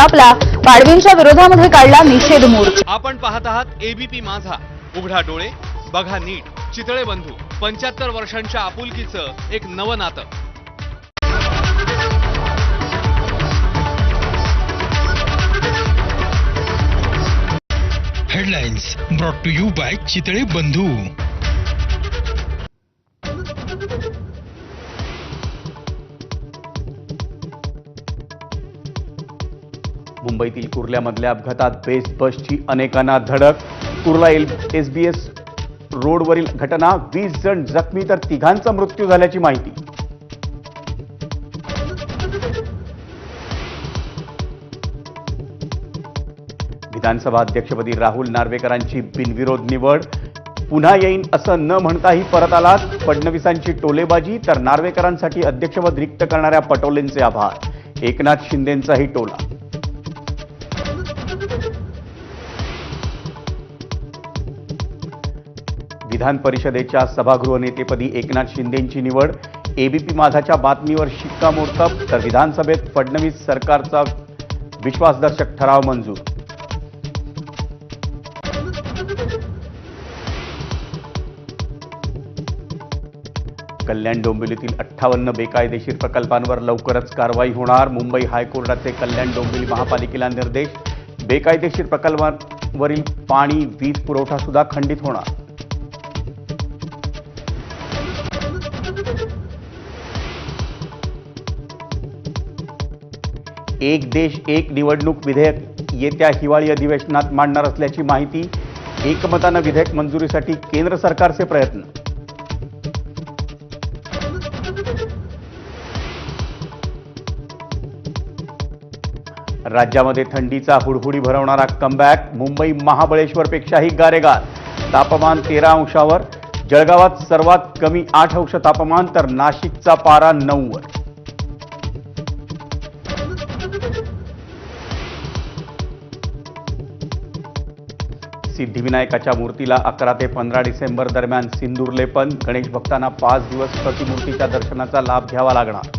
आपला पाडवींच्या विरोधामध्ये काढला निषेध मोर्चा। आपण पाहत आहात एबीपी माझा, उघडा डोळे बघा नीट। चितळे बंधू 75 वर्षांच्या आपुलकीचं एक नवं नातं। Headlines brought to you by Chitale Bandhu. मुंबईतील कुर्ल्यामधल्या अपघातात बेस्ट बसची अनेकांना धडक। कुर्ला एसबीएस रोडवरील घटना, 20 जण जखमी तर 3घांचा मृत्यू झाल्याची माहिती। विधानसभा अध्यक्षपदी राहुल नार्वेकरांची बिनविरोध निवड। पुन्हा येईन असं न म्हणताही परत आलात। फडणवीसांची टोलेबाजी तर नार्वेकरांसाठी अध्यक्षपद रिक्त करणाऱ्या पटोलेंचे आभार। एकनाथ शिंदेंचाही टोला। विधान परिषदेच्या सभागृह नेतेपदी एकनाथ शिंदेंची निवड। एबीपी माझाच्या बातमीवर शिक्कामोर्तब तर विधानसभेत फडणवीस सरकारचा विश्वासदर्शक ठराव मंजूर। कल्याण डोंबिवलीतील 58 बेकायदेशीर प्रकल्पांवर लवकरच कारवाई होणार। मुंबई हायकोर्टाचे कल्याण डोंबिवली महापालिकेला निर्देश। बेकायदेशीर प्रकल्पांवरील पाणी वीज पुरवठा सुद्धा खंडित होणार। एक देश एक निवडणूक विधेयक येत्या हिवाळी अधिवेशनात मांडणार असल्याची माहिती। एकमतानं विधेयक मंजुरीसाठी केंद्र सरकारचे प्रयत्न। राज्यामध्ये थंडीचा हुडहुडी भरवणारा कमबॅक। मुंबई महाबळेश्वरपेक्षाही गारेगार। तापमान 13 अंशावर। जळगावात सर्वात कमी 8 अंश तापमान तर नाशिकचा पारा 9 वर। सिद्धिविनायकाच्या मूर्तीला 11 ते 15 डिसेंबर दरम्यान सिंदूर लेपन। गणेश भक्तांना 5 दिवस प्रतिमूर्तीच्या दर्शनाचा लाभ घ्यावा लागणार।